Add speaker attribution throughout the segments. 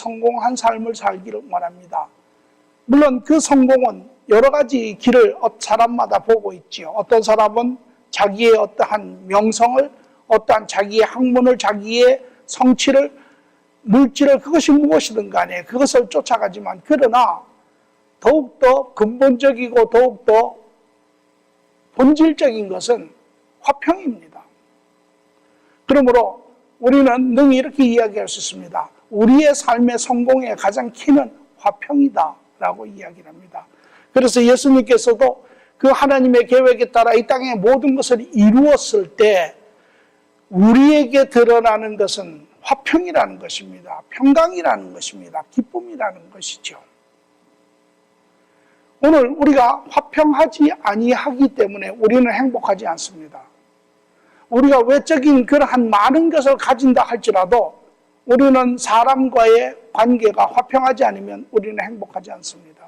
Speaker 1: 성공한 삶을 살기를 원합니다. 물론 그 성공은 여러 가지 길을 사람마다 보고 있지요. 어떤 사람은 자기의 어떠한 명성을, 어떠한 자기의 학문을, 자기의 성취를, 물질을, 그것이 무엇이든 간에 그것을 쫓아가지만, 그러나 더욱더 근본적이고 더욱더 본질적인 것은 화평입니다. 그러므로 우리는 능히 이렇게 이야기할 수 있습니다. 우리의 삶의 성공의 가장 키는 화평이다 라고 이야기를 합니다. 그래서 예수님께서도 그 하나님의 계획에 따라 이 땅의 모든 것을 이루었을 때 우리에게 드러나는 것은 화평이라는 것입니다. 평강이라는 것입니다. 기쁨이라는 것이죠. 오늘 우리가 화평하지 아니하기 때문에 우리는 행복하지 않습니다. 우리가 외적인 그러한 많은 것을 가진다 할지라도 우리는 사람과의 관계가 화평하지 않으면 우리는 행복하지 않습니다.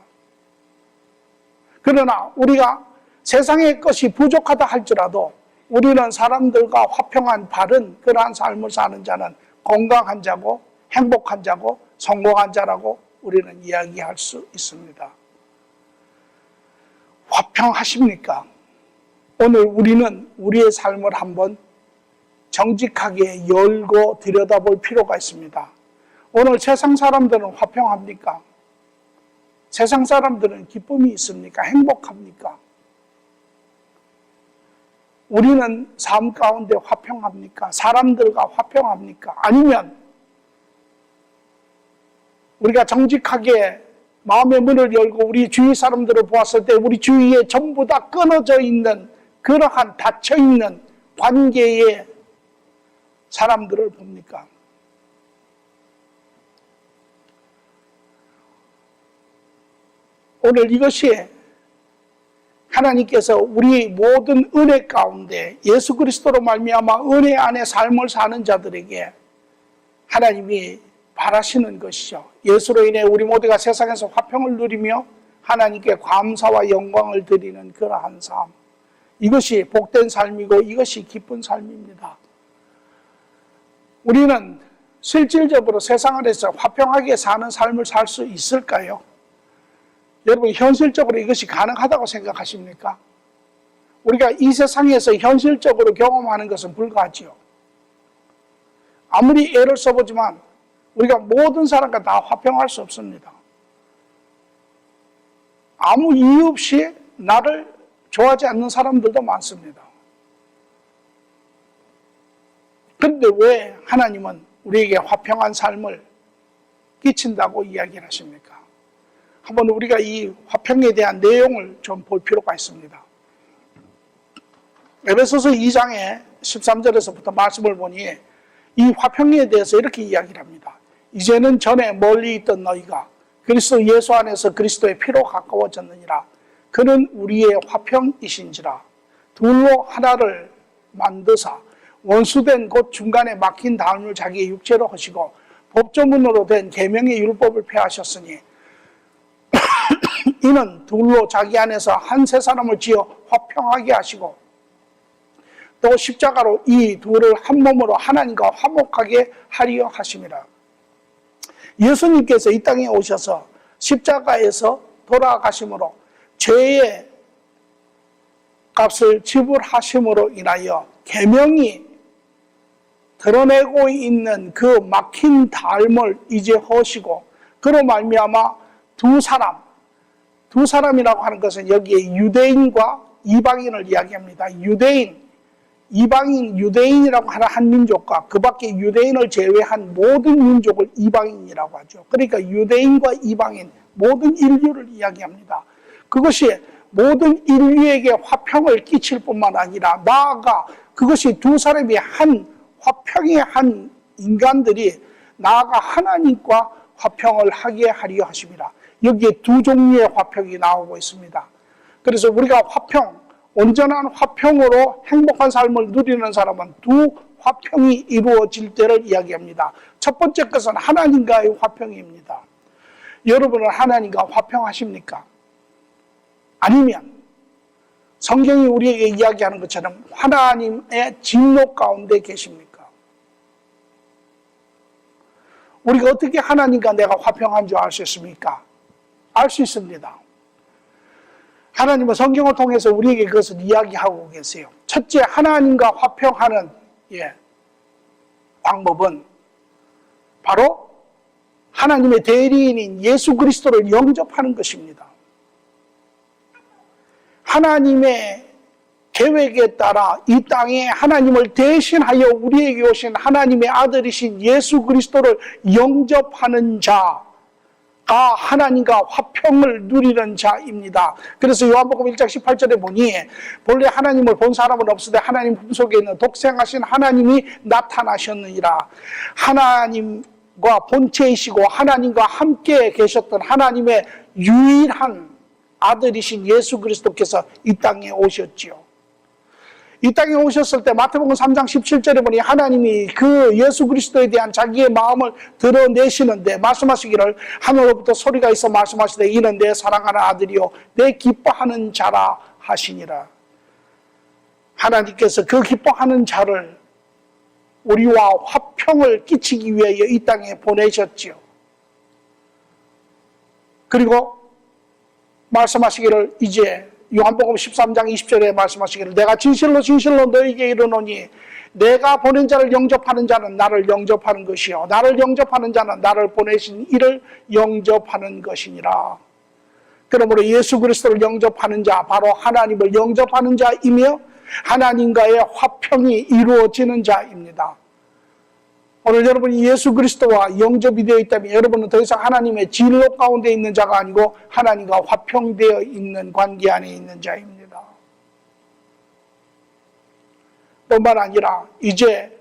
Speaker 1: 그러나 우리가 세상의 것이 부족하다 할지라도 우리는 사람들과 화평한 바른 그러한 삶을 사는 자는 건강한 자고 행복한 자고 성공한 자라고 우리는 이야기할 수 있습니다. 화평하십니까? 오늘 우리는 우리의 삶을 한번 정직하게 열고 들여다볼 필요가 있습니다. 오늘 세상 사람들은 화평합니까? 세상 사람들은 기쁨이 있습니까? 행복합니까? 우리는 삶 가운데 화평합니까? 사람들과 화평합니까? 아니면 우리가 정직하게 마음의 문을 열고 우리 주위 사람들을 보았을 때 우리 주위에 전부 다 끊어져 있는 그러한 닫혀있는 관계의 사람들을 봅니까? 오늘 이것이 하나님께서 우리 모든 은혜 가운데 예수 그리스도로 말미암아 은혜 안에 삶을 사는 자들에게 하나님이 바라시는 것이죠. 예수로 인해 우리 모두가 세상에서 화평을 누리며 하나님께 감사와 영광을 드리는 그러한 삶. 이것이 복된 삶이고 이것이 기쁜 삶입니다. 우리는 실질적으로 세상 안에서 화평하게 사는 삶을 살 수 있을까요? 여러분, 현실적으로 이것이 가능하다고 생각하십니까? 우리가 이 세상에서 현실적으로 경험하는 것은 불가하지요. 아무리 애를 써보지만 우리가 모든 사람과 다 화평할 수 없습니다. 아무 이유 없이 나를 좋아하지 않는 사람들도 많습니다. 그런데 왜 하나님은 우리에게 화평한 삶을 끼친다고 이야기를 하십니까? 한번 우리가 이 화평에 대한 내용을 좀 볼 필요가 있습니다. 에베소서 2장의 13절에서부터 말씀을 보니 이 화평에 대해서 이렇게 이야기를 합니다. 이제는 전에 멀리 있던 너희가 그리스도 예수 안에서 그리스도의 피로 가까워졌느니라. 그는 우리의 화평이신지라. 둘로 하나를 만드사 원수된 곧 중간에 막힌 다음을 자기의 육체로 하시고 법조문으로 된 계명의 율법을 폐하셨으니 이는 둘로 자기 안에서 한 세 사람을 지어 화평하게 하시고 또 십자가로 이 둘을 한 몸으로 하나님과 화목하게 하려 하심이라. 예수님께서 이 땅에 오셔서 십자가에서 돌아가심으로 죄의 값을 지불하심으로 인하여 계명이 드러내고 있는 그 막힌 닮을 이제 허시고 그로 말미암아 두 사람이라고 하는 것은 여기에 유대인과 이방인을 이야기합니다. 이방인, 유대인이라고 하는 한 민족과 그 밖에 유대인을 제외한 모든 민족을 이방인이라고 하죠. 그러니까 유대인과 이방인, 모든 인류를 이야기합니다. 그것이 모든 인류에게 화평을 끼칠 뿐만 아니라 나아가 그것이 두 사람이 화평의 한 인간들이 나아가 하나님과 화평을 하게 하려 하심이라. 여기에 두 종류의 화평이 나오고 있습니다. 그래서 우리가 온전한 화평으로 행복한 삶을 누리는 사람은 두 화평이 이루어질 때를 이야기합니다. 첫 번째 것은 하나님과의 화평입니다. 여러분은 하나님과 화평하십니까? 아니면 성경이 우리에게 이야기하는 것처럼 하나님의 진노 가운데 계십니까? 우리가 어떻게 하나님과 내가 화평한 줄 알 수 있습니까? 알 수 있습니다. 하나님은 성경을 통해서 우리에게 그것을 이야기하고 계세요. 첫째, 하나님과 화평하는 방법은 바로 하나님의 대리인인 예수 그리스도를 영접하는 것입니다. 하나님의 계획에 따라 이 땅에 하나님을 대신하여 우리에게 오신 하나님의 아들이신 예수 그리스도를 영접하는 자가 하나님과 화평을 누리는 자입니다. 그래서 요한복음 1장 18절에 보니 본래 하나님을 본 사람은 없으되 하나님 품속에 있는 독생하신 하나님이 나타나셨느니라. 하나님과 본체이시고 하나님과 함께 계셨던 하나님의 유일한 아들이신 예수 그리스도께서 이 땅에 오셨지요. 이 땅에 오셨을 때 마태복음 3장 17절에 보니 하나님이 그 예수 그리스도에 대한 자기의 마음을 드러내시는데 말씀하시기를 하늘로부터 소리가 있어 말씀하시되 이는 내 사랑하는 아들이요 내 기뻐하는 자라 하시니라. 하나님께서 그 기뻐하는 자를 우리와 화평을 끼치기 위하여 이 땅에 보내셨지요. 그리고 말씀하시기를 이제 요한복음 13장 20절에 말씀하시기를 내가 진실로 진실로 너희에게 이르노니 내가 보낸 자를 영접하는 자는 나를 영접하는 것이요 나를 영접하는 자는 나를 보내신 이를 영접하는 것이니라. 그러므로 예수 그리스도를 영접하는 자 바로 하나님을 영접하는 자이며 하나님과의 화평이 이루어지는 자입니다. 오늘 여러분이 예수 그리스도와 영접이 되어 있다면 여러분은 더 이상 하나님의 진로 가운데 있는 자가 아니고 하나님과 화평되어 있는 관계 안에 있는 자입니다. 뿐만 아니라 이제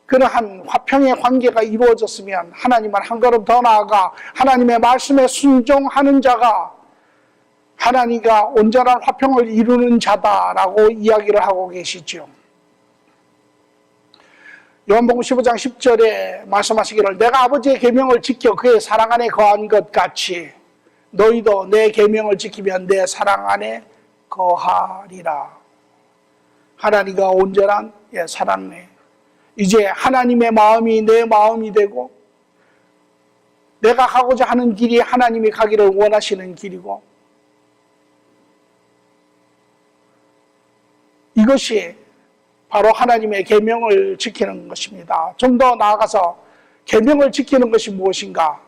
Speaker 1: 그러한 화평의 관계가 이루어졌으면 하나님은 한 걸음 더 나아가 하나님의 말씀에 순종하는 자가 하나님과 온전한 화평을 이루는 자다라고 이야기를 하고 계시죠. 요한복음 15장 10절에 말씀하시기를 내가 아버지의 계명을 지켜 그의 사랑 안에 거한 것 같이 너희도 내 계명을 지키면 내 사랑 안에 거하리라. 하나님과 온전한 사랑에 이제 하나님의 마음이 내 마음이 되고 내가 가고자 하는 길이 하나님이 가기를 원하시는 길이고 이것이 바로 하나님의 계명을 지키는 것입니다. 좀 더 나아가서 계명을 지키는 것이 무엇인가?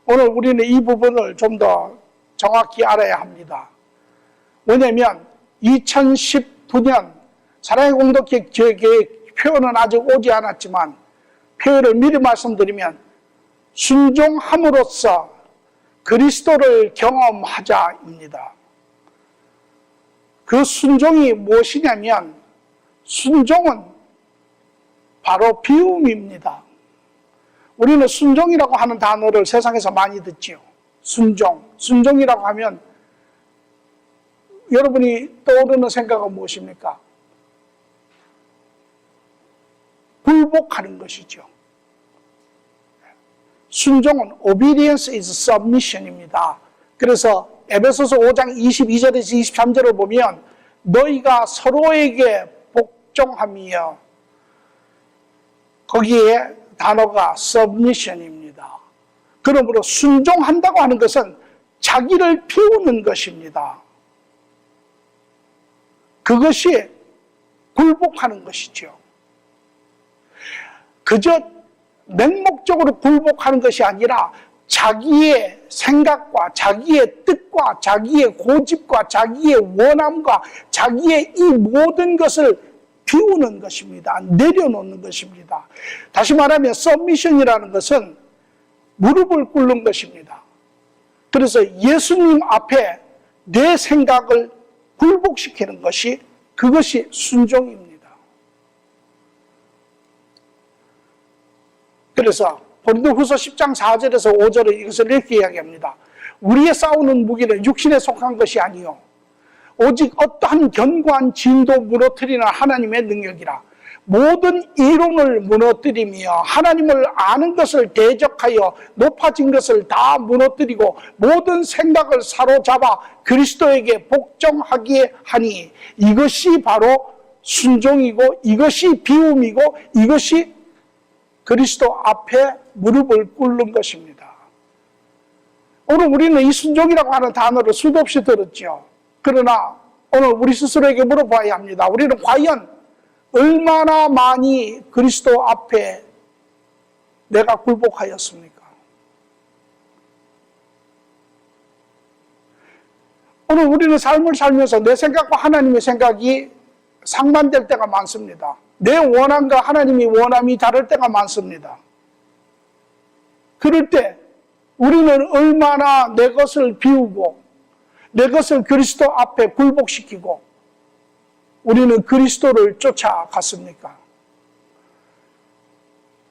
Speaker 1: 오늘 우리는 이 부분을 좀 더 정확히 알아야 합니다. 왜냐하면 2019년 사랑의 공동체 계획 표현은 아직 오지 않았지만 표현을 미리 말씀드리면 순종함으로써 그리스도를 경험하자입니다. 그 순종이 무엇이냐면 순종은 바로 비움입니다. 우리는 순종이라고 하는 단어를 세상에서 많이 듣지요. 순종이라고 하면 여러분이 떠오르는 생각은 무엇입니까? 굴복하는 것이죠. 순종은 obedience is submission입니다. 그래서 에베소서 5장 22절에서 23절을 보면 너희가 서로에게 복종하며 거기에 단어가 submission입니다. 그러므로 순종한다고 하는 것은 자기를 비우는 것입니다. 그것이 굴복하는 것이죠. 그저 맹목적으로 굴복하는 것이 아니라 자기의 생각과 자기의 뜻과 자기의 고집과 자기의 원함과 자기의 이 모든 것을 비우는 것입니다. 내려놓는 것입니다. 다시 말하면 서미션이라는 것은 무릎을 꿇는 것입니다. 그래서 예수님 앞에 내 생각을 굴복시키는 것이 그것이 순종입니다. 그래서 고린도후서 10장 4절에서 5절에 이것을 이렇게 이야기합니다. 우리의 싸우는 무기는 육신에 속한 것이 아니요 오직 어떠한 견고한 진도 무너뜨리는 하나님의 능력이라. 모든 이론을 무너뜨리며 하나님을 아는 것을 대적하여 높아진 것을 다 무너뜨리고 모든 생각을 사로잡아 그리스도에게 복종하게 하니 이것이 바로 순종이고 이것이 비움이고 이것이 그리스도 앞에 무릎을 꿇는 것입니다. 오늘 우리는 이 순종이라고 하는 단어를 수도 없이 들었죠. 그러나 오늘 우리 스스로에게 물어봐야 합니다. 우리는 과연 얼마나 많이 그리스도 앞에 내가 굴복하였습니까? 오늘 우리는 삶을 살면서 내 생각과 하나님의 생각이 상반될 때가 많습니다. 내 원함과 하나님의 원함이 다를 때가 많습니다. 그럴 때 우리는 얼마나 내 것을 비우고 내 것을 그리스도 앞에 굴복시키고 우리는 그리스도를 쫓아갔습니까?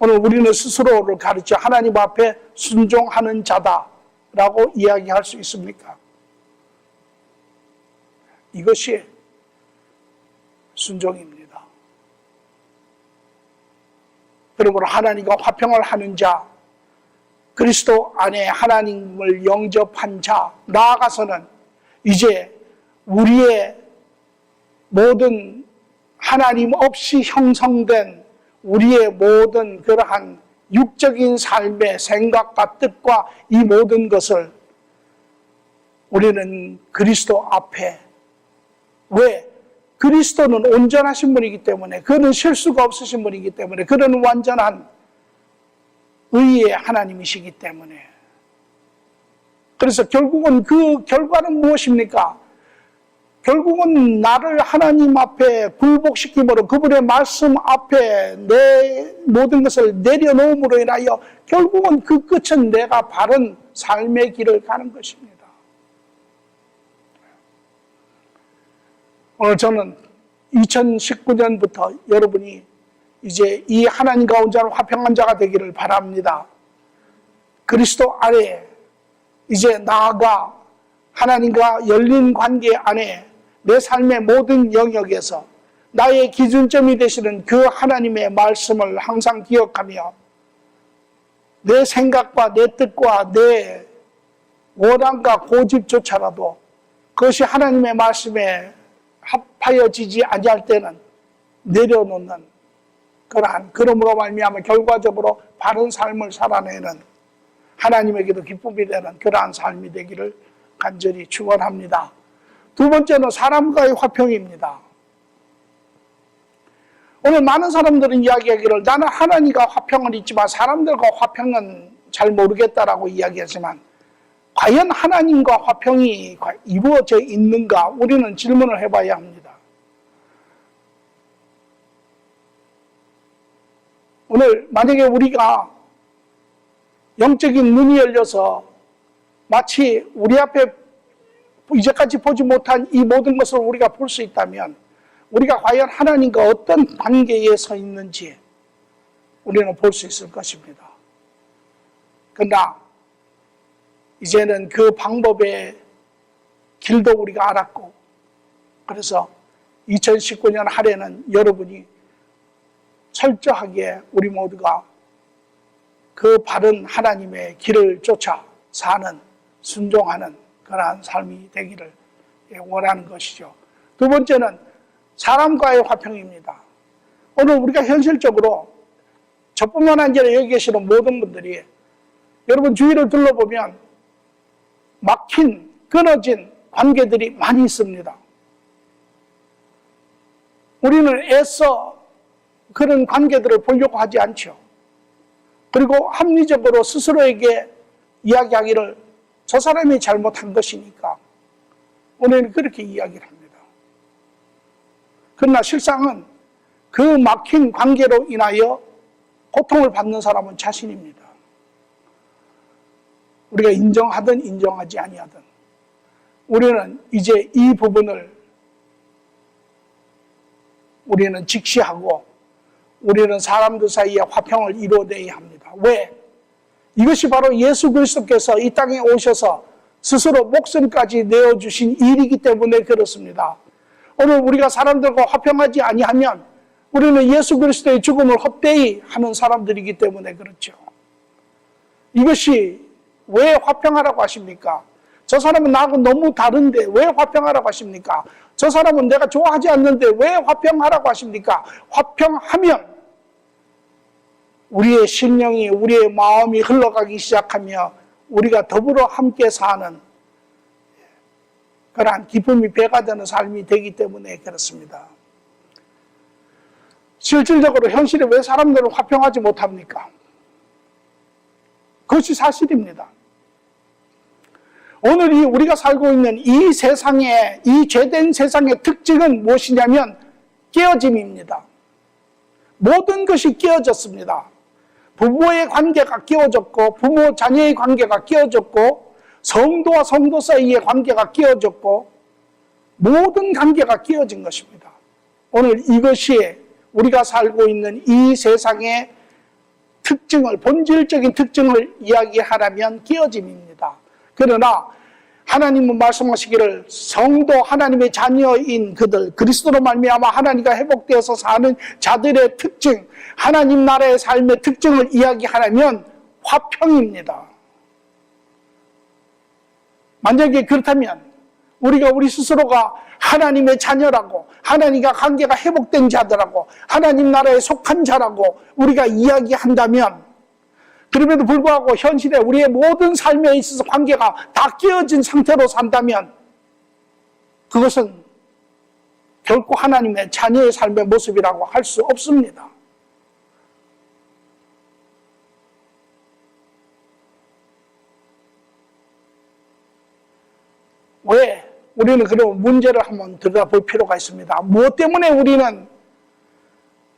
Speaker 1: 오늘 우리는 스스로를 가르쳐 하나님 앞에 순종하는 자다라고 이야기할 수 있습니까? 이것이 순종입니다. 그러므로 하나님과 화평을 하는 자, 그리스도 안에 하나님을 영접한 자, 나아가서는 이제 우리의 모든 하나님 없이 형성된 우리의 모든 그러한 육적인 삶의 생각과 뜻과 이 모든 것을 우리는 그리스도 앞에, 왜? 그리스도는 온전하신 분이기 때문에, 그는 실수가 없으신 분이기 때문에, 그는 완전한 의의 하나님이시기 때문에. 그래서 결국은 그 결과는 무엇입니까? 결국은 나를 하나님 앞에 굴복시킴으로 그분의 말씀 앞에 내 모든 것을 내려놓음으로 인하여 결국은 그 끝은 내가 바른 삶의 길을 가는 것입니다. 오늘 저는 2019년부터 여러분이 이제 이 하나님과 온전한 화평한 자가 되기를 바랍니다. 그리스도 안에 이제 나아가 하나님과 열린 관계 안에 내 삶의 모든 영역에서 나의 기준점이 되시는 그 하나님의 말씀을 항상 기억하며 내 생각과 내 뜻과 내 원함과 고집조차라도 그것이 하나님의 말씀에 합하여지지 아니할 때는 내려놓는 그러한, 그러므로 말미암아 결과적으로 바른 삶을 살아내는 하나님에게도 기쁨이 되는 그러한 삶이 되기를 간절히 축원합니다. 두 번째는 사람과의 화평입니다. 오늘 많은 사람들은 이야기하기를 나는 하나님과 화평은 있지만 사람들과 화평은 잘 모르겠다라고 이야기하지만 과연 하나님과 화평이 이루어져 있는가 우리는 질문을 해봐야 합니다. 오늘 만약에 우리가 영적인 눈이 열려서 마치 우리 앞에 이제까지 보지 못한 이 모든 것을 우리가 볼 수 있다면 우리가 과연 하나님과 어떤 관계에 서 있는지 우리는 볼 수 있을 것입니다. 그러나 이제는 그 방법의 길도 우리가 알았고 그래서 2019년 할애는 여러분이 철저하게 우리 모두가 그 바른 하나님의 길을 쫓아 사는 순종하는 그러한 삶이 되기를 원하는 것이죠. 두 번째는 사람과의 화평입니다. 오늘 우리가 현실적으로 저뿐만 아니라 여기 계시는 모든 분들이 여러분 주위를 둘러보면 막힌 끊어진 관계들이 많이 있습니다. 우리는 애써 그런 관계들을 보려고 하지 않죠. 그리고 합리적으로 스스로에게 이야기하기를 저 사람이 잘못한 것이니까 우리는 그렇게 이야기를 합니다. 그러나 실상은 그 막힌 관계로 인하여 고통을 받는 사람은 자신입니다. 우리가 인정하든 인정하지 아니하든 우리는 이제 이 부분을 우리는 직시하고 우리는 사람들 사이에 화평을 이루어내야 합니다. 왜? 이것이 바로 예수 그리스도께서 이 땅에 오셔서 스스로 목숨까지 내어주신 일이기 때문에 그렇습니다. 오늘 우리가 사람들과 화평하지 아니하면 우리는 예수 그리스도의 죽음을 헛되이 하는 사람들이기 때문에 그렇죠. 이것이 왜 화평하라고 하십니까? 저 사람은 나하고 너무 다른데 왜 화평하라고 하십니까? 저 사람은 내가 좋아하지 않는데 왜 화평하라고 하십니까? 화평하면 우리의 심령이, 우리의 마음이 흘러가기 시작하며 우리가 더불어 함께 사는 그러한 기쁨이 배가 되는 삶이 되기 때문에 그렇습니다. 실질적으로 현실에 왜 사람들은 화평하지 못합니까? 그것이 사실입니다. 오늘 우리가 살고 있는 이 세상의, 이 죄된 세상의 특징은 무엇이냐면 깨어짐입니다. 모든 것이 깨어졌습니다. 부부의 관계가 깨어졌고, 부모 자녀의 관계가 깨어졌고, 성도와 성도 사이의 관계가 깨어졌고, 모든 관계가 깨어진 것입니다. 오늘 이것이 우리가 살고 있는 이 세상의 특징을, 본질적인 특징을 이야기하라면 깨어짐입니다. 그러나 하나님은 말씀하시기를 성도 하나님의 자녀인 그들, 그리스도로 말미암아 하나님과 회복되어서 사는 자들의 특징, 하나님 나라의 삶의 특징을 이야기하라면 화평입니다. 만약에 그렇다면 우리가 우리 스스로가 하나님의 자녀라고, 하나님과 관계가 회복된 자들하고, 하나님 나라에 속한 자라고 우리가 이야기한다면, 그럼에도 불구하고 현실에 우리의 모든 삶에 있어서 관계가 다 깨어진 상태로 산다면 그것은 결코 하나님의 자녀의 삶의 모습이라고 할 수 없습니다. 왜? 우리는 그런 문제를 한번 들여다볼 필요가 있습니다. 무엇 때문에 우리는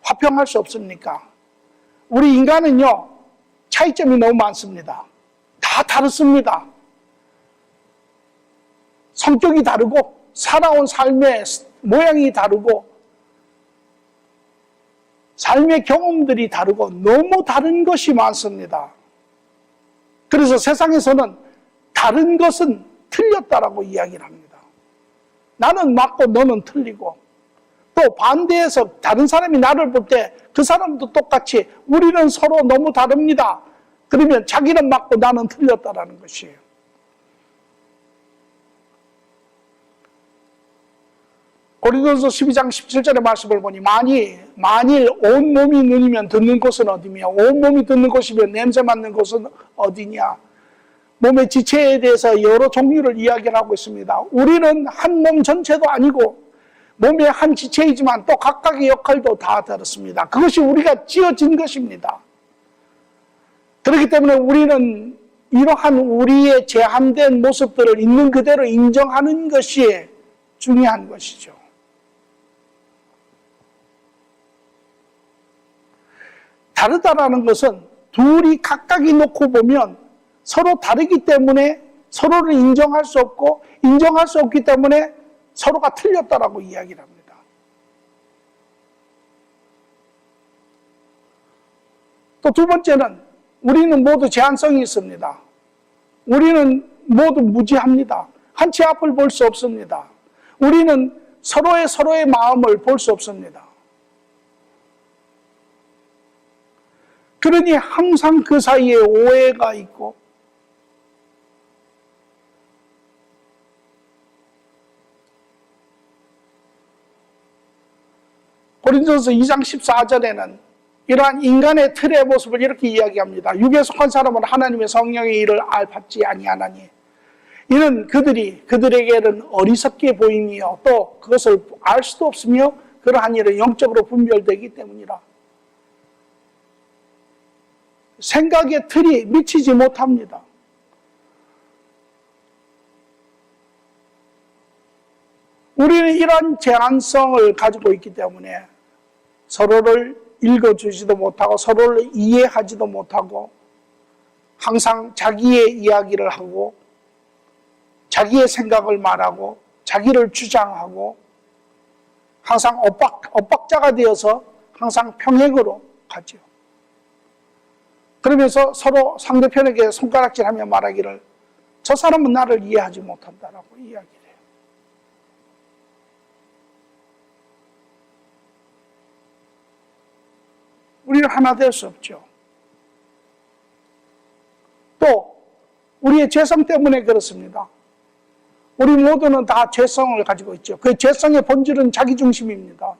Speaker 1: 화평할 수 없습니까? 우리 인간은요, 차이점이 너무 많습니다. 다 다릅니다. 성격이 다르고, 살아온 삶의 모양이 다르고, 삶의 경험들이 다르고, 너무 다른 것이 많습니다. 그래서 세상에서는 다른 것은 틀렸다라고 이야기를 합니다. 나는 맞고 너는 틀리고, 또 반대해서 다른 사람이 나를 볼 때 그 사람도 똑같이 우리는 서로 너무 다릅니다. 그러면 자기는 맞고 나는 틀렸다라는 것이에요. 고린도서 12장 17절의 말씀을 보니 만일 온 몸이 눈이면 듣는 곳은 어디며 온 몸이 듣는 곳이면 냄새 맡는 곳은 어디냐. 몸의 지체에 대해서 여러 종류를 이야기를 하고 있습니다. 우리는 한 몸 전체도 아니고 몸의 한 지체이지만 또 각각의 역할도 다 다릅니다. 그것이 우리가 지어진 것입니다. 그렇기 때문에 우리는 이러한 우리의 제한된 모습들을 있는 그대로 인정하는 것이 중요한 것이죠. 다르다라는 것은 둘이 각각이 놓고 보면 서로 다르기 때문에 서로를 인정할 수 없고 인정할 수 없기 때문에 서로가 틀렸다라고 이야기를 합니다. 또 두 번째는 우리는 모두 제한성이 있습니다. 우리는 모두 무지합니다. 한치 앞을 볼 수 없습니다. 우리는 서로의 마음을 볼 수 없습니다. 그러니 항상 그 사이에 오해가 있고 고린도서 2장 14절에는 이러한 인간의 틀의 모습을 이렇게 이야기합니다. 육에 속한 사람은 하나님의 성령의 일을 받지 아니하나니 이는 그들에게는 어리석게 보이며 또 그것을 알 수도 없으며 그러한 일은 영적으로 분별되기 때문이라. 생각의 틀이 미치지 못합니다. 우리는 이러한 제한성을 가지고 있기 때문에 서로를 읽어주지도 못하고 서로를 이해하지도 못하고 항상 자기의 이야기를 하고 자기의 생각을 말하고 자기를 주장하고 항상 엇박자가 되어서 항상 평행으로 가죠. 그러면서 서로 상대편에게 손가락질하며 말하기를 저 사람은 나를 이해하지 못한다라고 이야기를 해요. 우리는 하나 될 수 없죠. 또 우리의 죄성 때문에 그렇습니다. 우리 모두는 다 죄성을 가지고 있죠. 그 죄성의 본질은 자기중심입니다.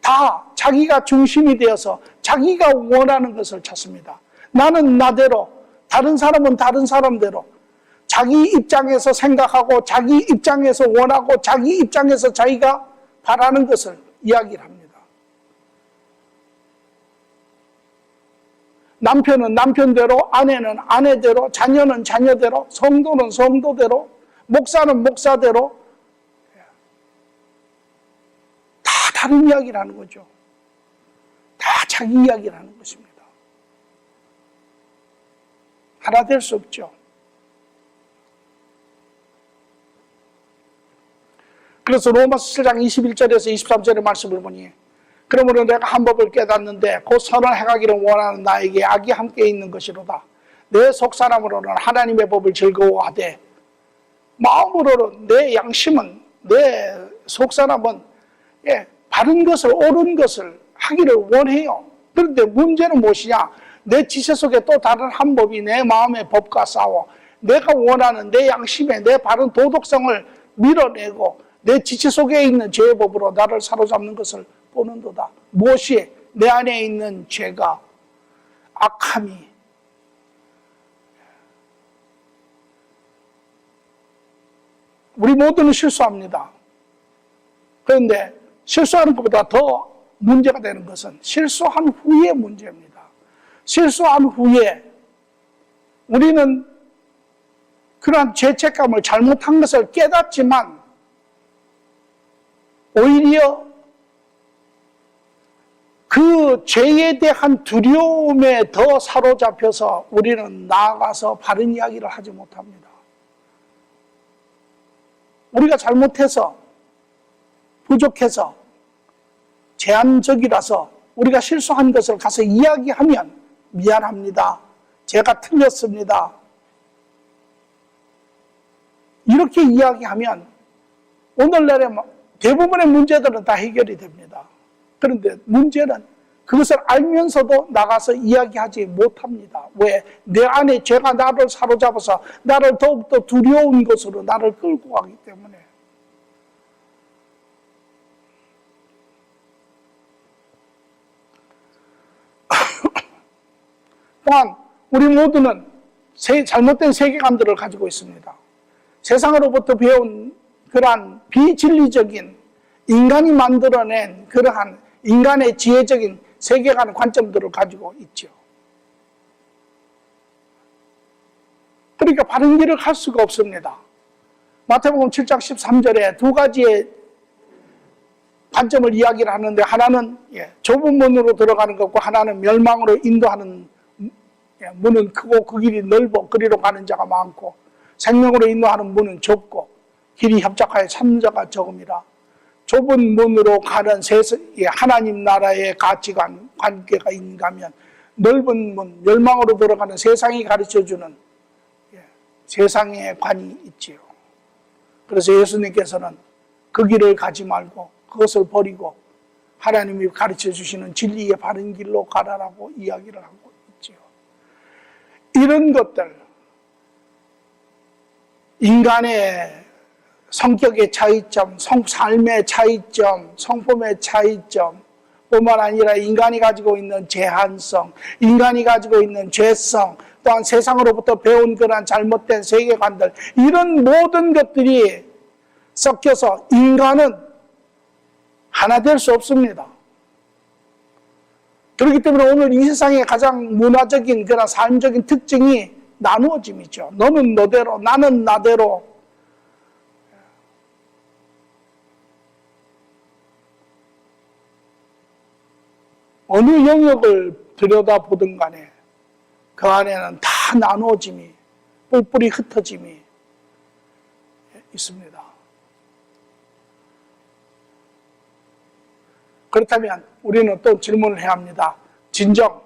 Speaker 1: 다 자기가 중심이 되어서 자기가 원하는 것을 찾습니다. 나는 나대로, 다른 사람은 다른 사람대로 자기 입장에서 생각하고 자기 입장에서 원하고 자기 입장에서 자기가 바라는 것을 이야기를 합니다. 남편은 남편대로, 아내는 아내대로, 자녀는 자녀대로, 성도는 성도대로, 목사는 목사대로 다 다른 이야기를 하는 거죠. 다 자기 이야기를 하는 것입니다. 하나 될 수 없죠. 그래서 로마서 7장 21절에서 23절의 말씀을 보니 그러므로 내가 한 법을 깨닫는데 곧 선을 행하기를 원하는 나에게 악이 함께 있는 것이로다. 내 속사람으로는 하나님의 법을 즐거워하되 마음으로는 내 양심은 내 속사람은 바른 것을 옳은 것을 하기를 원해요. 그런데 문제는 무엇이냐? 내 지체 속에 또 다른 한 법이 내 마음의 법과 싸워 내가 원하는 내 양심에 내 바른 도덕성을 밀어내고 내 지체 속에 있는 죄의 법으로 나를 사로잡는 것을 보는도다. 무엇이 내 안에 있는 죄가 악함이 우리 모두는 실수합니다. 그런데 실수하는 것보다 더 문제가 되는 것은 실수한 후의 문제입니다. 실수한 후에 우리는 그러한 죄책감을 잘못한 것을 깨닫지만 오히려 그 죄에 대한 두려움에 더 사로잡혀서 우리는 나아가서 바른 이야기를 하지 못합니다. 우리가 잘못해서 부족해서 제한적이라서 우리가 실수한 것을 가서 이야기하면 미안합니다. 제가 틀렸습니다. 이렇게 이야기하면 오늘날의 대부분의 문제들은 다 해결이 됩니다. 그런데 문제는 그것을 알면서도 나가서 이야기하지 못합니다. 왜? 내 안에 죄가 나를 사로잡아서 나를 더욱더 두려운 것으로 나를 끌고 가기 때문에. 또한 우리 모두는 잘못된 세계관들을 가지고 있습니다. 세상으로부터 배운 그러한 비진리적인 인간이 만들어낸 그러한 인간의 지혜적인 세계관 관점들을 가지고 있죠. 그러니까 바른 길을 갈 수가 없습니다. 마태복음 7장 13절에 두 가지의 관점을 이야기를 하는데 하나는 좁은 문으로 들어가는 것과 하나는 멸망으로 인도하는 문은 크고 그 길이 넓어 그리로 가는 자가 많고 생명으로 인도하는 문은 좁고 길이 협착하여 찾는 자가 적음이라. 좁은 문으로 가는 하나님 나라의 가치관, 관계가 있는가면 넓은 문, 멸망으로 들어가는 세상이 가르쳐주는 세상의 관이 있지요. 그래서 예수님께서는 그 길을 가지 말고 그것을 버리고 하나님이 가르쳐주시는 진리의 바른 길로 가라라고 이야기를 하고 있지요. 이런 것들, 인간의 성격의 차이점, 삶의 차이점, 성품의 차이점 뿐만 아니라 인간이 가지고 있는 제한성, 인간이 가지고 있는 죄성, 또한 세상으로부터 배운 그런 잘못된 세계관들, 이런 모든 것들이 섞여서 인간은 하나 될 수 없습니다. 그렇기 때문에 오늘 이 세상의 가장 문화적인 그런 삶적인 특징이 나누어짐이죠. 너는 너대로, 나는 나대로. 어느 영역을 들여다보든 간에 그 안에는 다 나누어짐이, 뿔뿔이 흩어짐이 있습니다. 그렇다면 우리는 또 질문을 해야 합니다. 진정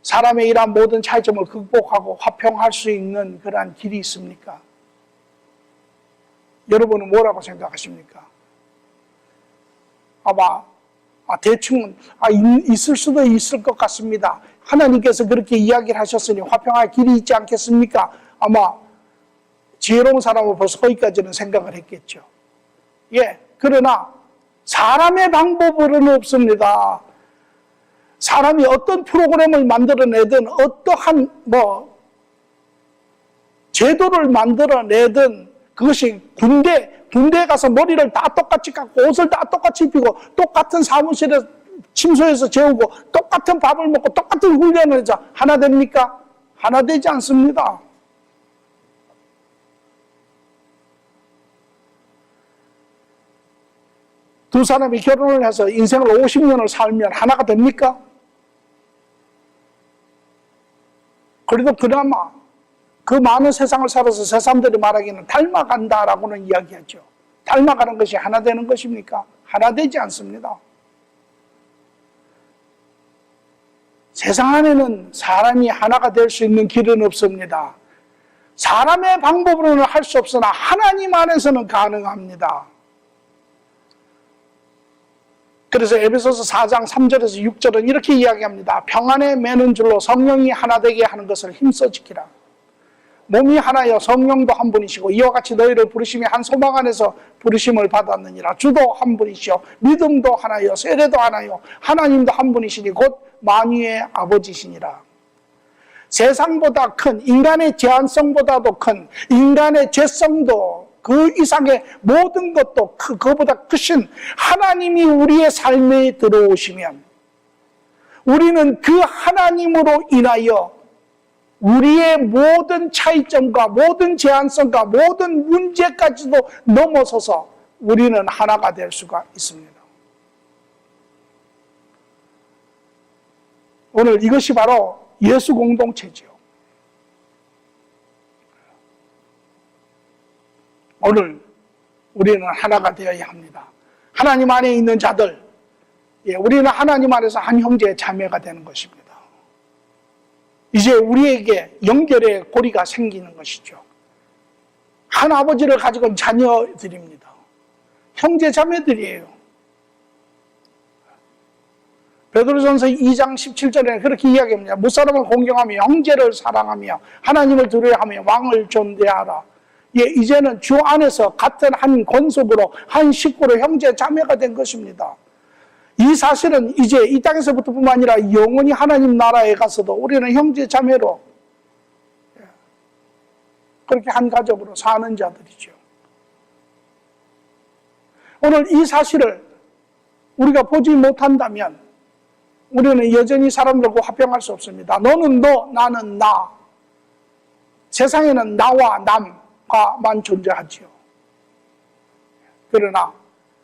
Speaker 1: 사람의 이러한 모든 차이점을 극복하고 화평할 수 있는 그러한 길이 있습니까? 여러분은 뭐라고 생각하십니까? 아마 대충은 있을 수도 있을 것 같습니다. 하나님께서 그렇게 이야기를 하셨으니 화평할 길이 있지 않겠습니까? 아마 지혜로운 사람은 벌써 거기까지는 생각을 했겠죠. 그러나 사람의 방법으로는 없습니다. 사람이 어떤 프로그램을 만들어내든 어떠한 제도를 만들어내든 그것이 군대에 가서 머리를 다 똑같이 깎고 옷을 다 똑같이 입히고 똑같은 사무실에 침소에서 재우고 똑같은 밥을 먹고 똑같은 훈련을 해서 하나 됩니까? 하나 되지 않습니다. 두 사람이 결혼을 해서 인생을 50년을 살면 하나가 됩니까? 그래도 그나마 그 많은 세상을 살아서 새 사람들이 말하기는 닮아간다라고는 이야기하죠. 닮아가는 것이 하나 되는 것입니까? 하나 되지 않습니다. 세상 안에는 사람이 하나가 될 수 있는 길은 없습니다. 사람의 방법으로는 할 수 없으나 하나님 안에서는 가능합니다. 그래서 에베소서 4장 3절에서 6절은 이렇게 이야기합니다. 평안에 매는 줄로 성령이 하나 되게 하는 것을 힘써 지키라. 몸이 하나여 성령도 한 분이시고 이와 같이 너희를 부르심이 한 소망 안에서 부르심을 받았느니라. 주도 한 분이시요 믿음도 하나여 세례도 하나요 하나님도 한 분이시니 곧 만유의 아버지시니라. 세상보다 큰 인간의 제한성보다도 큰 인간의 죄성도 그 이상의 모든 것도 그보다 크신 하나님이 우리의 삶에 들어오시면 우리는 그 하나님으로 인하여 우리의 모든 차이점과 모든 제한성과 모든 문제까지도 넘어서서 우리는 하나가 될 수가 있습니다. 오늘 이것이 바로 예수 공동체죠. 오늘 우리는 하나가 되어야 합니다. 하나님 안에 있는 자들, 우리는 하나님 안에서 한 형제 자매가 되는 것입니다. 이제 우리에게 연결의 고리가 생기는 것이죠. 한 아버지를 가지고 자녀들입니다. 형제 자매들이에요. 베드로전서 2장 17절에 그렇게 이야기합니다. 무사람을 공경하며 형제를 사랑하며 하나님을 두려워하며 왕을 존대하라. 이제는 주 안에서 같은 한 권속으로 한 식구로 형제 자매가 된 것입니다. 이 사실은 이제 이 땅에서부터뿐만 아니라 영원히 하나님 나라에 가서도 우리는 형제 자매로 그렇게 한 가족으로 사는 자들이죠. 오늘 이 사실을 우리가 보지 못한다면 우리는 여전히 사람들과 화평할 수 없습니다. 너는 너, 나는 나. 세상에는 나와 남과만 존재하지요. 그러나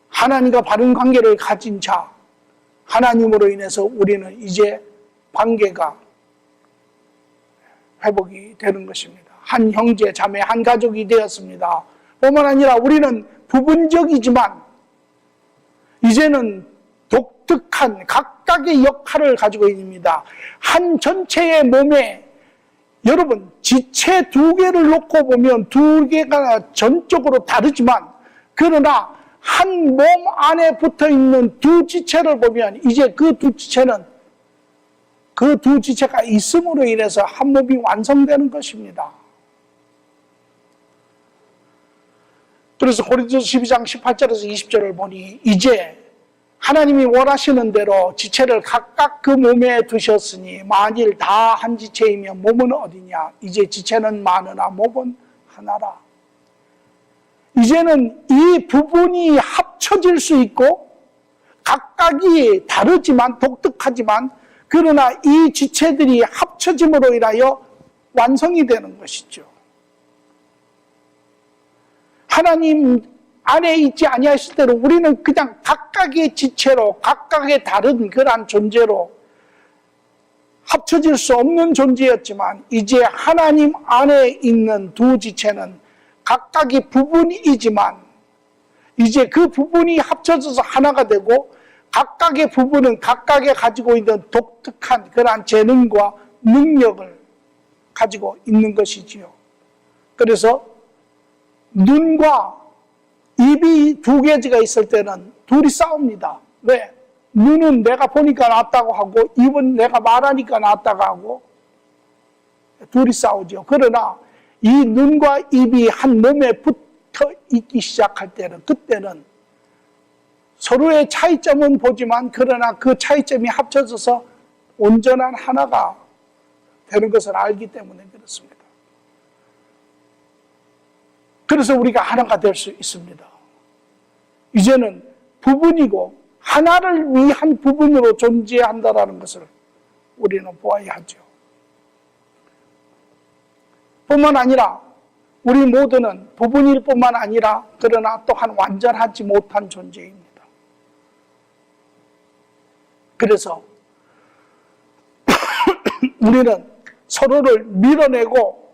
Speaker 1: 하나님과 바른 관계를 가진 자, 하나님으로 인해서 우리는 이제 관계가 회복이 되는 것입니다. 한 형제, 자매, 한 가족이 되었습니다. 뿐만 아니라 우리는 부분적이지만 이제는 독특한 각각의 역할을 가지고 있습니다. 한 전체의 몸에 여러분 지체 두 개를 놓고 보면 두 개가 전적으로 다르지만 그러나 한 몸 안에 붙어있는 두 지체를 보면 이제 그 두 지체는 그 두 지체가 있음으로 인해서 한 몸이 완성되는 것입니다. 그래서 고린도서 12장 18절에서 20절을 보니 이제 하나님이 원하시는 대로 지체를 각각 그 몸에 두셨으니 만일 다 한 지체이면 몸은 어디냐? 이제 지체는 많으나 몸은 하나라. 이제는 이 부분이 합쳐질 수 있고 각각이 다르지만 독특하지만 그러나 이 지체들이 합쳐짐으로 인하여 완성이 되는 것이죠. 하나님 안에 있지 아니하실 때로 우리는 그냥 각각의 지체로 각각의 다른 그러한 존재로 합쳐질 수 없는 존재였지만 이제 하나님 안에 있는 두 지체는 각각의 부분이지만 이제 그 부분이 합쳐져서 하나가 되고 각각의 부분은 각각의 가지고 있는 독특한 그러한 재능과 능력을 가지고 있는 것이지요. 그래서 눈과 입이 두 개지가 있을 때는 둘이 싸웁니다. 왜? 눈은 내가 보니까 낫다고 하고 입은 내가 말하니까 낫다고 하고 둘이 싸우죠. 그러나 이 눈과 입이 한 몸에 붙어 있기 시작할 때는 그때는 서로의 차이점은 보지만 그러나 그 차이점이 합쳐져서 온전한 하나가 되는 것을 알기 때문에 그렇습니다. 그래서 우리가 하나가 될 수 있습니다. 이제는 부분이고 하나를 위한 부분으로 존재한다는 것을 우리는 보아야 하죠. 뿐만 아니라 우리 모두는 부분일 뿐만 아니라 그러나 또한 완전하지 못한 존재입니다. 그래서 우리는 서로를 밀어내고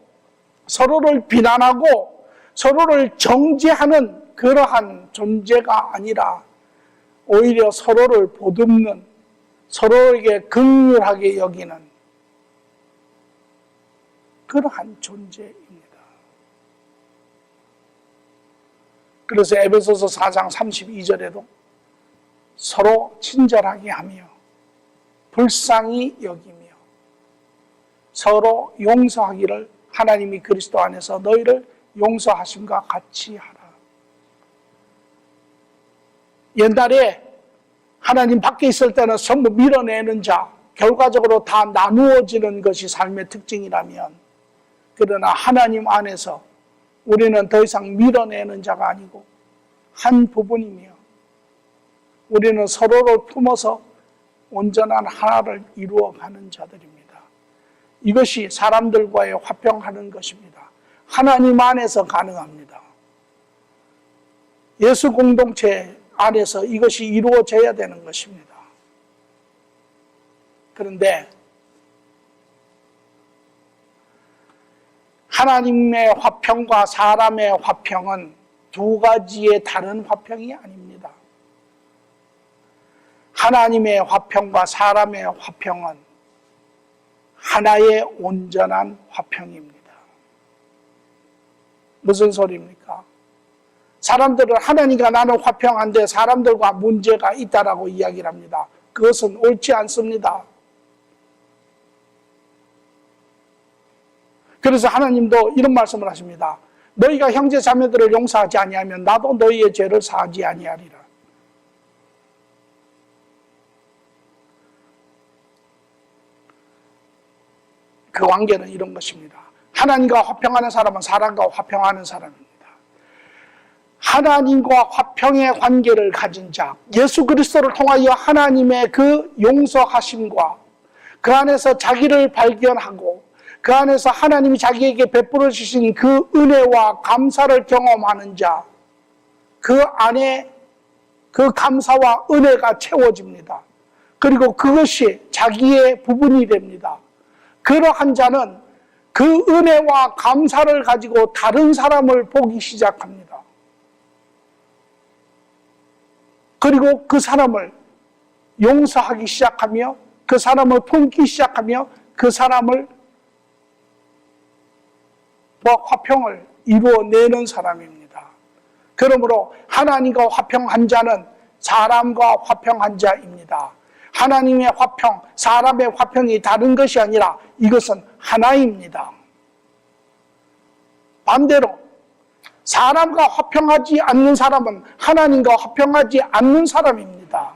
Speaker 1: 서로를 비난하고 서로를 정죄하는 그러한 존재가 아니라 오히려 서로를 보듬는, 서로에게 긍휼하게 여기는 그러한 존재입니다. 그래서 에베소서 4장 32절에도 서로 친절하게 하며 불쌍히 여기며 서로 용서하기를 하나님이 그리스도 안에서 너희를 용서하심과 같이 하라. 옛날에 하나님 밖에 있을 때는 전부 밀어내는 자, 결과적으로 다 나누어지는 것이 삶의 특징이라면, 그러나 하나님 안에서 우리는 더 이상 밀어내는 자가 아니고 한 부분이며 우리는 서로를 품어서 온전한 하나를 이루어가는 자들입니다. 이것이 사람들과의 화평하는 것입니다. 하나님 안에서 가능합니다. 예수 공동체 안에서 이것이 이루어져야 되는 것입니다. 그런데 하나님의 화평과 사람의 화평은 두 가지의 다른 화평이 아닙니다. 하나님의 화평과 사람의 화평은 하나의 온전한 화평입니다. 무슨 소리입니까? 사람들은 하나님과 나는 화평한데 사람들과 문제가 있다라고 이야기를 합니다. 그것은 옳지 않습니다. 그래서 하나님도 이런 말씀을 하십니다. 너희가 형제 자매들을 용서하지 아니하면 나도 너희의 죄를 사하지 아니하리라. 그 관계는 이런 것입니다. 하나님과 화평하는 사람은 사람과 화평하는 사람입니다. 하나님과 화평의 관계를 가진 자, 예수 그리스도를 통하여 하나님의 그 용서하심과 그 안에서 자기를 발견하고 그 안에서 하나님이 자기에게 베풀어 주신 그 은혜와 감사를 경험하는 자, 그 안에 그 감사와 은혜가 채워집니다. 그리고 그것이 자기의 부분이 됩니다. 그러한 자는 그 은혜와 감사를 가지고 다른 사람을 보기 시작합니다. 그리고 그 사람을 용서하기 시작하며 그 사람을 품기 시작하며 그 사람을 화평을 이루어내는 사람입니다. 그러므로 하나님과 화평한 자는 사람과 화평한 자입니다. 하나님의 화평, 사람의 화평이 다른 것이 아니라 이것은 하나입니다. 반대로 사람과 화평하지 않는 사람은 하나님과 화평하지 않는 사람입니다.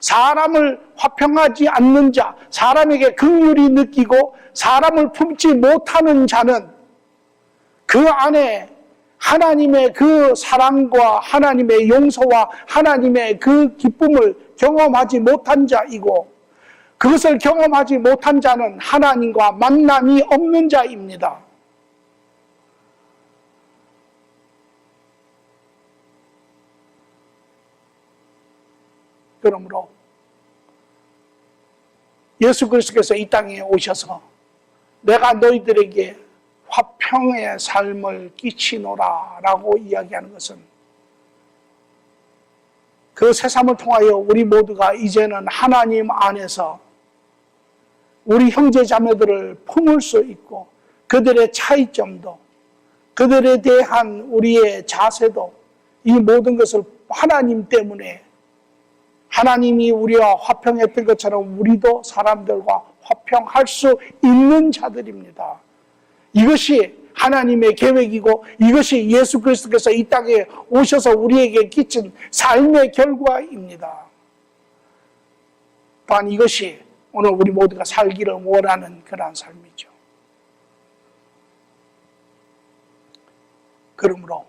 Speaker 1: 사람을 화평하지 않는 자, 사람에게 긍휼히 느끼고 사람을 품지 못하는 자는 그 안에 하나님의 그 사랑과 하나님의 용서와 하나님의 그 기쁨을 경험하지 못한 자이고, 그것을 경험하지 못한 자는 하나님과 만남이 없는 자입니다. 그러므로 예수 그리스도께서 이 땅에 오셔서 내가 너희들에게 화평의 삶을 끼치노라 라고 이야기하는 것은 그 새삼을 통하여 우리 모두가 이제는 하나님 안에서 우리 형제 자매들을 품을 수 있고 그들의 차이점도 그들에 대한 우리의 자세도 이 모든 것을 하나님 때문에 하나님이 우리와 화평했던 것처럼 우리도 사람들과 화평할 수 있는 자들입니다. 이것이 하나님의 계획이고 이것이 예수 그리스도께서 이 땅에 오셔서 우리에게 끼친 삶의 결과입니다. 또한 이것이 오늘 우리 모두가 살기를 원하는 그러한 삶이죠. 그러므로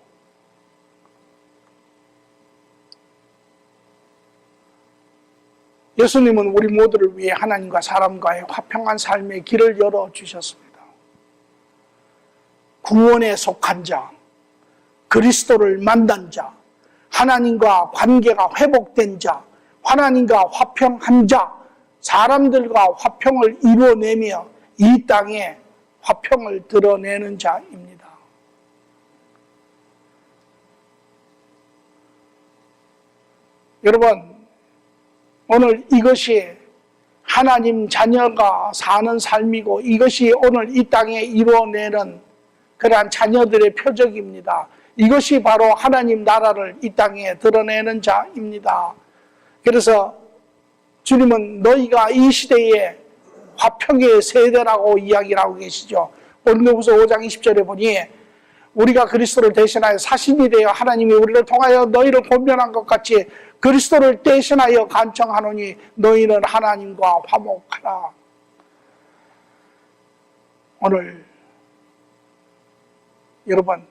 Speaker 1: 예수님은 우리 모두를 위해 하나님과 사람과의 화평한 삶의 길을 열어주셨습니다. 구원에 속한 자, 그리스도를 만난 자, 하나님과 관계가 회복된 자, 하나님과 화평한 자, 사람들과 화평을 이루어내며 이 땅에 화평을 드러내는 자입니다. 여러분, 오늘 이것이 하나님 자녀가 사는 삶이고 이것이 오늘 이 땅에 이루어내는 그러한 자녀들의 표적입니다. 이것이 바로 하나님 나라를 이 땅에 드러내는 자입니다. 그래서 주님은 너희가 이 시대에 화평의 세대라고 이야기를 하고 계시죠. 고린도후서 5장 20절에 보니 우리가 그리스도를 대신하여 사신이 되어 하나님이 우리를 통하여 너희를 권면한 것 같이 그리스도를 대신하여 간청하노니 너희는 하나님과 화목하라. 오늘 여러분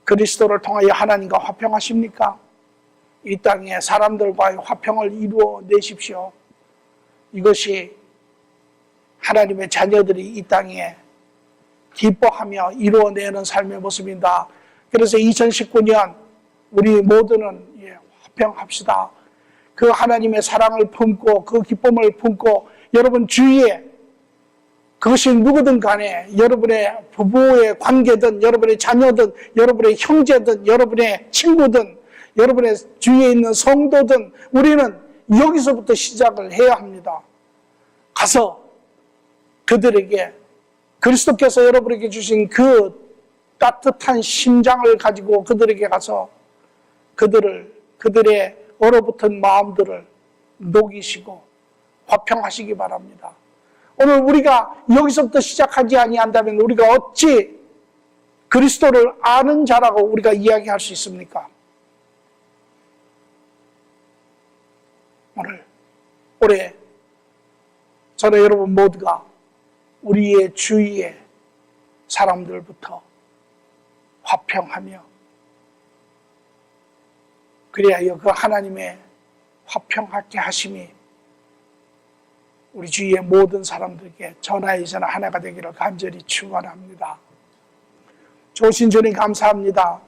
Speaker 1: 그리스도를 통하여 하나님과 화평하십니까? 이 땅에 사람들과의 화평을 이루어내십시오. 이것이 하나님의 자녀들이 이 땅에 기뻐하며 이루어내는 삶의 모습입니다. 그래서 2019년 우리 모두는 화평합시다. 그 하나님의 사랑을 품고 그 기쁨을 품고 여러분 주위에 그것이 누구든 간에 여러분의 부부의 관계든 여러분의 자녀든 여러분의 형제든 여러분의 친구든 여러분의 주위에 있는 성도든 우리는 여기서부터 시작을 해야 합니다. 가서 그들에게 그리스도께서 여러분에게 주신 그 따뜻한 심장을 가지고 그들에게 가서 그들의 얼어붙은 마음들을 녹이시고 화평하시기 바랍니다. 오늘 우리가 여기서부터 시작하지 아니한다면 우리가 어찌 그리스도를 아는 자라고 우리가 이야기할 수 있습니까? 올해 저는 여러분 모두가 우리의 주위의 사람들부터 화평하며 그래야 그 하나님의 화평하게 하심이 우리 주위의 모든 사람들에게 전하이전하 하나가 되기를 간절히 축원합니다. 좋으신 주님 감사합니다.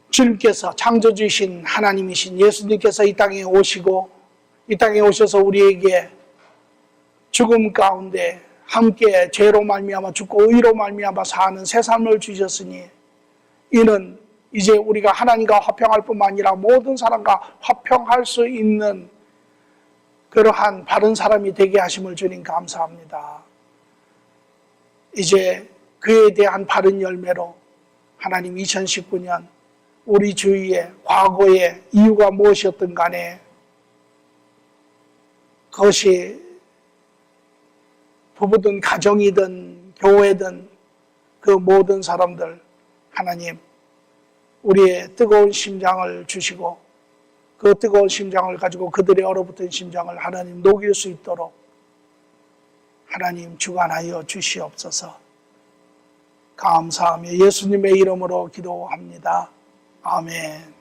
Speaker 1: 주님께서 창조주이신 하나님이신 예수님께서 이 땅에 오시고 이 땅에 오셔서 우리에게 죽음 가운데 함께 죄로 말미암아 죽고 의로 말미암아 사는 새 삶을 주셨으니 이는 이제 우리가 하나님과 화평할 뿐만 아니라 모든 사람과 화평할 수 있는 그러한 바른 사람이 되게 하심을 주님 감사합니다. 이제 그에 대한 바른 열매로 하나님 2019년 우리 주위에 과거의 이유가 무엇이었든 간에 그것이 부부든 가정이든 교회든 그 모든 사람들 하나님 우리의 뜨거운 심장을 주시고 그 뜨거운 심장을 가지고 그들의 얼어붙은 심장을 하나님 녹일 수 있도록 하나님 주관하여 주시옵소서. 감사하며 예수님의 이름으로 기도합니다. 아멘.